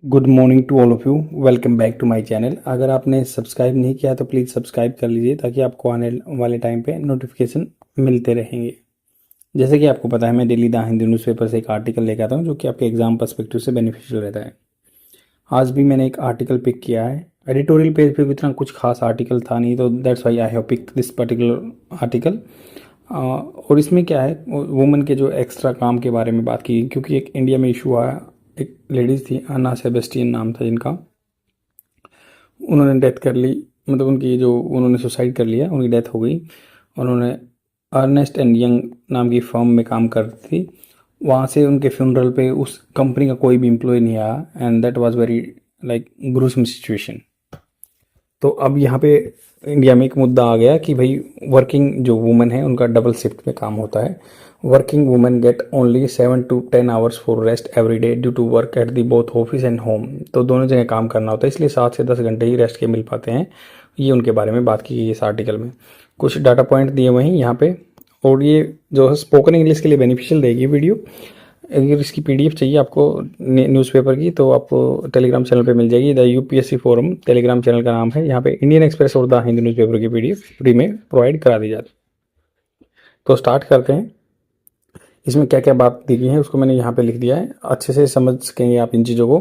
Good morning to all of you. Welcome back to my channel. अगर आपने subscribe नहीं किया तो प्लीज़ सब्सक्राइब कर लीजिए ताकि आपको आने वाले टाइम पे नोटिफिकेशन मिलते रहेंगे। जैसे कि आपको पता है, मैं डेली द हिंदू न्यूज़पेपर से एक आर्टिकल लेकर आता हूँ जो कि आपके एग्जाम पर्सपेक्टिव से बेनिफिशियल रहता है। आज भी मैंने एक आर्टिकल पिक किया है। एडिटोरियल पेज पे भी इतना कुछ खास आर्टिकल था नहीं, तो that's why I have pick this particular article. और इसमें क्या है, वुमेन के जो एक्स्ट्रा काम के बारे में बात की, क्योंकि एक इंडिया में इशू आया। एक लेडीज़ थी, अन्ना सेबेस्टियन नाम था जिनका, उन्होंने डेथ कर ली। मतलब उनकी जो उन्होंने सुसाइड कर लिया, उनकी डेथ हो गई। उन्होंने अर्नेस्ट एंड यंग नाम की फर्म में काम करती थी। वहाँ से उनके फ्यूनरल पे उस कंपनी का कोई भी एम्प्लॉय नहीं आया, and that was very like gruesome situation. तो अब यहाँ पे इंडिया में एक मुद्दा आ गया कि भाई वर्किंग जो वुमेन है उनका डबल शिफ्ट में काम होता है। Working women get only 7 to 10 hours for rest every day due to work at the both office and home. तो दोनों जगह काम करना होता है, इसलिए 7 से 10 घंटे ही रेस्ट के मिल पाते हैं। ये उनके बारे में बात की गई इस आर्टिकल में। कुछ डाटा पॉइंट दिए हुए हैं यहाँ पे, और ये जो है स्पोकन इंग्लिश के लिए बेनिफिशियल देगी वीडियो। अगर इसकी पीडीएफ चाहिए आपको न्यूज़पेपर की, तो आपको टेलीग्राम चैनल पे मिल जाएगी। The UPSC forum Telegram channel का नाम है। यहाँ पे इंडियन एक्सप्रेस और द हिंदू न्यूज़पेपर की पीडीएफ फ्री में प्रोवाइड करा दी जाती है। तो स्टार्ट करते हैं। इसमें क्या क्या बात दी गई है उसको मैंने यहाँ पे लिख दिया है, अच्छे से समझ सकेंगे आप इन चीज़ों को।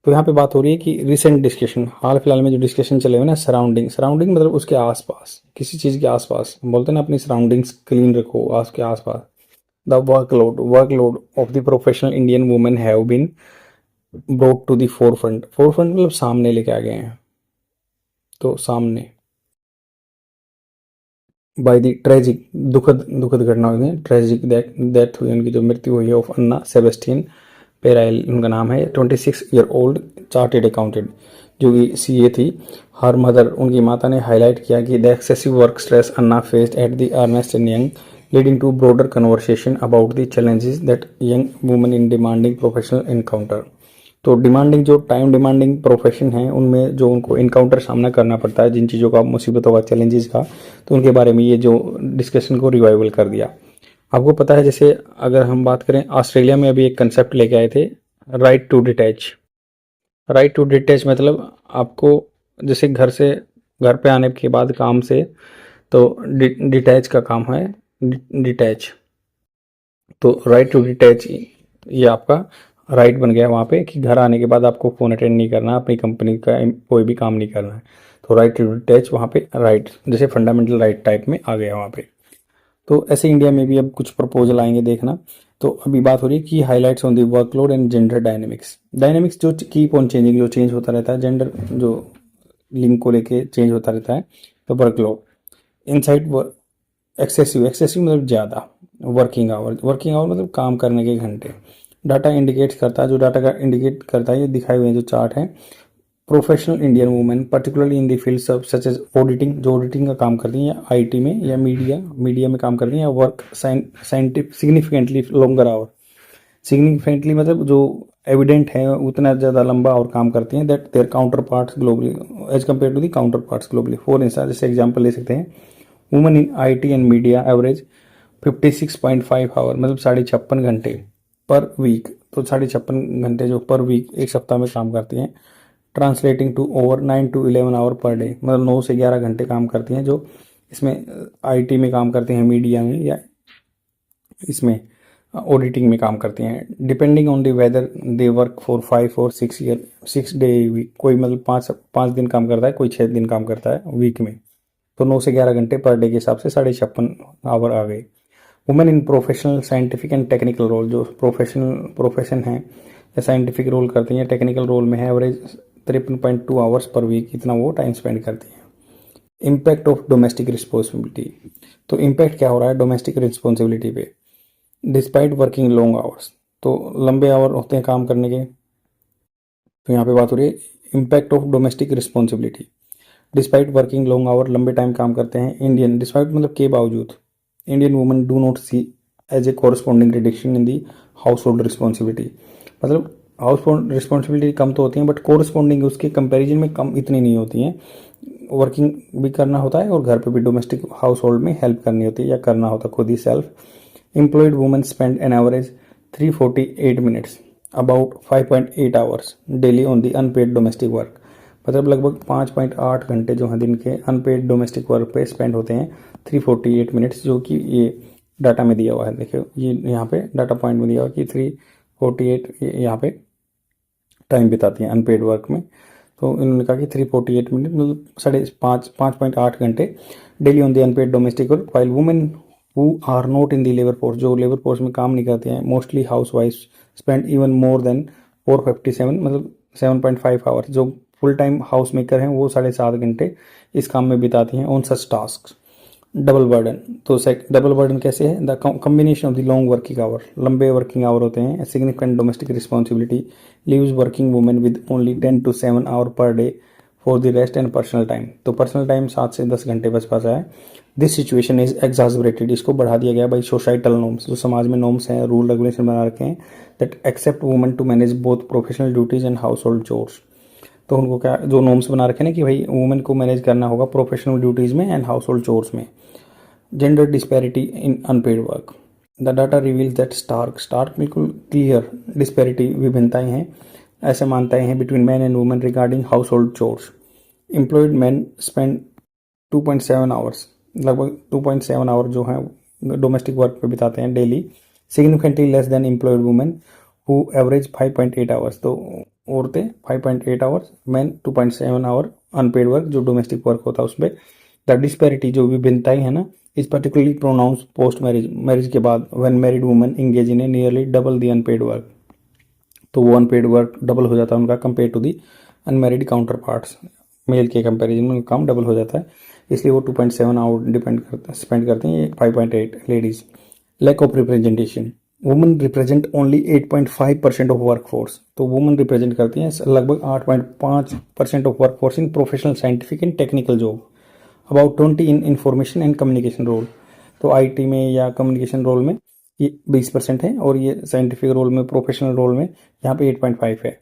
तो यहाँ पे बात हो रही है कि रिसेंट डिस्कशन, हाल फिलहाल में जो डिस्कशन चले हुए ना, सराउंडिंग। सराउंडिंग मतलब उसके आसपास, किसी चीज़ के आसपास। हम बोलते हैं ना अपनी सराउंडिंग्स क्लीन रखो, उसके आसपास। The workload of the professional Indian women have been brought to the forefront. Forefront मतलब सामने लेके आ गए हैं, तो सामने। बाय द ट्रेजिक, दुखद दुखद घटना हुई है। ट्रेजिक डेथ हुई, उनकी जो मृत्यु हुई है, ऑफ अन्ना सेबेस्टियन पेराइल उनका नाम है। 26 year old चार्टेड अकाउंटेंट जो कि सीए थी। हर मदर, उनकी माता ने हाईलाइट किया कि the excessive work stress Anna faced at the Ernst and young leading to broader conversation about the challenges that young women in demanding professional encounter. तो demanding, जो टाइम डिमांडिंग प्रोफेशन है, उनमें जो उनको इनकाउंटर सामना करना पड़ता है, जिन चीज़ों का, मुसीबतों का, चैलेंजेस का, तो उनके बारे में ये जो डिस्कशन को रिवाइवल कर दिया। आपको पता है, जैसे अगर हम बात करें, ऑस्ट्रेलिया में अभी एक कंसेप्ट लेके आए थे, right to detach. Right to detach मतलब आपको जैसे घर पे आने के बाद काम से, तो डिटैच का काम है, डिटैच। तो राइट टू डिटैच ये आपका राइट बन गया वहाँ पे, कि घर आने के बाद आपको फ़ोन अटेंड नहीं करना, अपनी कंपनी का कोई भी काम नहीं करना है। तो राइट टू डिटैच वहाँ पे राइट, जैसे फंडामेंटल राइट टाइप में आ गया वहाँ पे। तो ऐसे इंडिया में भी अब कुछ प्रपोजल आएंगे, देखना। तो अभी बात हो रही है कि highlights on the workload and gender dynamics. Dynamics जो कीप ऑन चेंजिंग, जो चेंज होता रहता है, जेंडर जो लिंक को लेके चेंज होता रहता है। तो वर्कलोड, इनसाइड एक्सेसिव, एक्सेसिव मतलब ज़्यादा। वर्किंग आवर मतलब काम करने के घंटे। डाटा इंडिकेट करता है, जो डाटा का इंडिकेट करता है, ये दिखाए हुए हैं जो चार्ट है। Professional Indian women particularly in the fields of such as auditing, जो ऑडिटिंग का काम करती हैं, या आईटी में, या मीडिया में काम करती हैं, या work scientific significantly longer hour. Significantly मतलब जो एविडेंट है उतना ज़्यादा लंबा और काम करती हैं, that their counterparts globally as compare to the counterparts globally. For instance, जैसे एग्जाम्पल ले सकते हैं, women in IT and media average 56.5 hour, मतलब 56.5 घंटे पर वीक। तो 56.5 घंटे जो पर वीक, एक सप्ताह में काम करती हैं। Translating to over 9 to 11 hour per day, मतलब 9 से 11 घंटे काम करती हैं, जो इसमें आईटी में काम करते हैं, मीडिया में, या इसमें ऑडिटिंग में काम करती हैं। Depending on the weather they work for 5 or 6 year 6 day week. कोई मतलब 5 दिन काम करता है, कोई 6 दिन काम करता है वीक में। तो 9 से 11 घंटे पर डे के हिसाब से 56.5 आवर आ गए। Women in professional scientific and technical role, जो प्रोफेशन है या साइंटिफिक रोल करती हैं, टेक्निकल रोल में है, एवरेज 53.2 आवर्स पर वीक, इतना वो टाइम स्पेंड करती हैं। इम्पैक्ट ऑफ डोमेस्टिक रिस्पॉन्सिबिलिटी, तो इम्पैक्ट क्या हो रहा है डोमेस्टिक रिस्पॉन्सिबिलिटी पे, डिस्पाइट वर्किंग लॉन्ग आवर्स। तो लंबे आवर होते हैं काम करने के। तो यहाँ पे बात हो रही है impact of domestic responsibility. Despite working long hour, लंबे टाइम काम करते हैं। इंडियन, डिस्पाइट मतलब के बावजूद, Indian women do not see as a corresponding reduction in the household responsibility. मतलब हाउस होल्ड रिस्पॉन्सिबिलिटी कम तो होती हैं, बट कोरस्पॉन्डिंग उसके कंपैरिजन में कम इतनी नहीं होती हैं। वर्किंग भी करना होता है और घर पे भी डोमेस्टिक हाउस होल्ड में हेल्प करनी होती है, या करना होता है खुद ही self. Employed women spend an average 348 minutes about 5.8 hours daily on the unpaid domestic work. मतलब लगभग 5.8 घंटे जो हैं दिन के अनपेड डोमेस्टिक वर्क पे स्पेंड होते हैं 348 मिनट्स, जो कि ये डाटा में दिया हुआ है। देखिए ये यहाँ पे डाटा पॉइंट में दिया हुआ है कि 348 यहाँ पे टाइम बिताती हैं अनपेड वर्क में। तो इन्होंने कहा कि 348 मिनट मतलब 5.8 घंटे daily on the unpaid domestic work, while women who are not in the labour force, जो लेबर फोर्स में काम नहीं करते हैं, mostly housewife spend even more than 457 मतलब 7.5 आवर्स। जो फुल टाइम हाउस मेकर हैं वो 7.5 घंटे इस काम में बिताती हैं on such task. Double burden, तो डबल बर्डन कैसे है? The combination of the long working hour, लंबे वर्किंग आवर होते हैं, significant domestic responsibility leaves working women with only 10 to 7 hour per day for the rest and personal time. तो personal time 7 से 10 घंटे बस पासा है। दिस सिचुएशन इज एग्जास्परेटेड, इसको बढ़ा दिया गया बाई सोसाइटल नॉर्म्स, जो समाज में नॉर्म्स हैं, रूल रेगुलेशन बना रखे हैं, that except women to manage both professional duties and household chores. तो उनको क्या जो नॉर्म्स बना रखे हैं ना कि भाई वुमेन को मैनेज करना होगा प्रोफेशनल ड्यूटीज में एंड हाउस होल्ड चोर्स में। Gender disparity in unpaid work, the data reveals that stark बिल्कुल क्लियर डिस्पैरिटी, विभिन्नताएं हैं, ऐसे मानताएं हैं between man and women regarding household chores. Employed man spend 2.7 hours, लगभग 2.7 आवर जो है डोमेस्टिक वर्क पे बिताते हैं daily, significantly less than employed women who average 5.8 hours. तो औरतें 5.8 hours, man 2.7 hour unpaid work जो डोमेस्टिक वर्क होता है उसमें। द डिस्पैरिटी जो विभिन्नताएं है ना is particularly pronounce post marriage, marriage के बाद, when married women engage in a nearly double the unpaid work. तो वो अनपेड वर्क डबल हो जाता है उनका compare to the unmarried counterparts, mail के कंपेरिजन में उनका काम डबल हो जाता है, इसलिए वो 2.7 आवर स्पेंड करते हैं 5.8 ladies. Lack of representation, women represent only 8.5% of workforce. तो वुमेन रिप्रेजेंट करती हैं लगभग 8.5% of workforce in professional scientific and technical job, about 20 in information and communication role. तो आईटी में या कम्युनिकेशन रोल में ये 20% है, और ये साइंटिफिक रोल में, प्रोफेशनल रोल में यहाँ पे 8.5 है।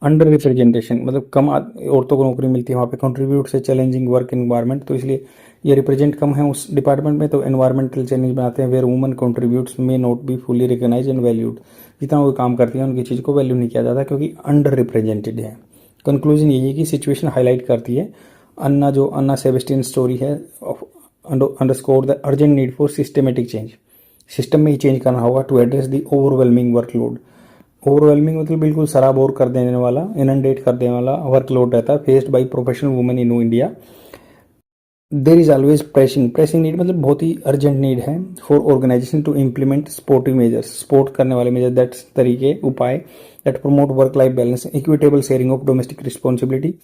अंडर रिप्रेजेंटेशन मतलब कम औरतों को नौकरी मिलती है वहाँ पे, कंट्रीब्यूट से चैलेंजिंग वर्क इन्वायरमेंट, तो इसलिए ये रिप्रेजेंट कम है उस डिपार्टमेंट में। तो एनवायरमेंटल चैलेंज बनाते हैं where woman contributes may not be fully recognise and valued, जितना वो काम करती है उनकी चीज़ को वैल्यू नहीं किया जाता क्योंकि अंडर रिप्रेजेंटेड है। कंक्लूजन यही है कि सिचुएशन हाईलाइट करती है अन्ना सेबेस्टियन स्टोरी है, underscore the urgent need for systematic change. System में ही चेंज करना होगा to address the overwhelming workload. Overwhelming मतलब बिल्कुल सराबोर कर देने वाला, इनंडेट कर देने वाला वर्कलोड रहता है faced by professional women in India. There is always pressing need मतलब बहुत ही अर्जेंट नीड है for organisation to implement supportive measures, support करने वाले मेजर, दैट तरीके उपाय that promote work life balance, equitable sharing of domestic responsibility,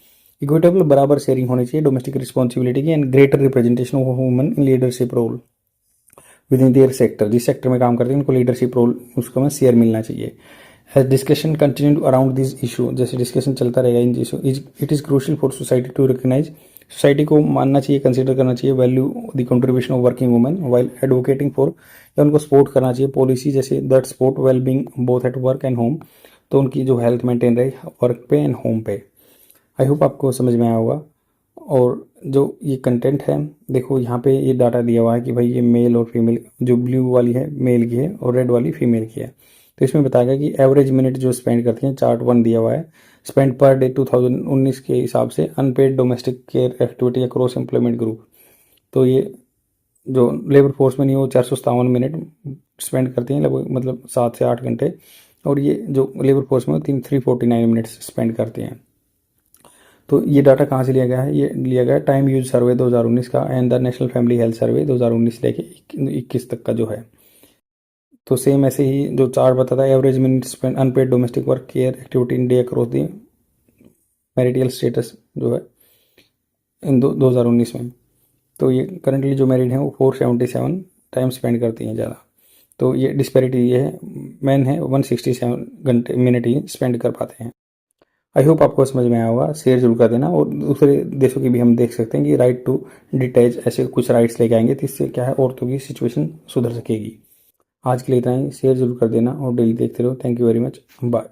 equitable बराबर sharing होनी चाहिए डोमेस्टिक रिस्पॉन्सिबिलिटी की, and greater representation of women in leadership role within their sector, जिस sector में काम करते हैं उनको लीडरशिप रोल उसको में शेयर मिलना चाहिए। As discussion continue around this issue, जैसे डिस्कशन चलता रहेगा in issue, it is crucial for society to recognise, society को मानना चाहिए, कंसिडर करना चाहिए value the contribution of working women while advocating for, या उनको सपोर्ट करना चाहिए पॉलिसी जैसे that support well being both at work and home, तो उनकी जो हेल्थ मेंटेन रहे वर्क पे एंड होम पे। आई होप आपको समझ में आया होगा। और जो ये कंटेंट है देखो यहाँ पे ये डाटा दिया हुआ है कि भाई ये मेल और फीमेल, जो ब्लू वाली है मेल की है और रेड वाली फीमेल की है। तो इसमें बताया गया कि एवरेज मिनट जो स्पेंड करती हैं, चार्ट 1 दिया हुआ है, स्पेंड पर डे 2019 के हिसाब से unpaid domestic care activity across employment group. तो ये जो लेबर फोर्स में नहीं वो 457 मिनट स्पेंड करती हैं लगभग, मतलब 7 से 8 घंटे, और ये जो लेबर फोर्स में 349 मिनट्स स्पेंड करती हैं। तो ये डाटा कहाँ से लिया गया है? ये लिया गया है टाइम यूज सर्वे 2019 का and the national family health survey 2019 लेके 21 तक का जो है। तो सेम ऐसे ही जो चार्ट बताता है average minute spend unpaid domestic work care activity in day across the marital status जो है इन 2019 में। तो ये करंटली जो मैरिड हैं वो 477 टाइम स्पेंड करती हैं ज़्यादा। तो ये डिस्पैरिटी ये है, मैन है 167 घंटे मिनट ही स्पेंड कर पाते हैं। आई होप आपको समझ में आया होगा, शेयर जरूर कर देना। और दूसरे देशों की भी हम देख सकते हैं कि राइट टू डिटैच ऐसे कुछ राइट्स लेके आएंगे, तो इससे क्या है औरतों की सिचुएशन सुधर सकेगी। आज के लिए इतना ही, शेयर जरूर कर देना और डेली देखते रहो। Thank you very much, bye.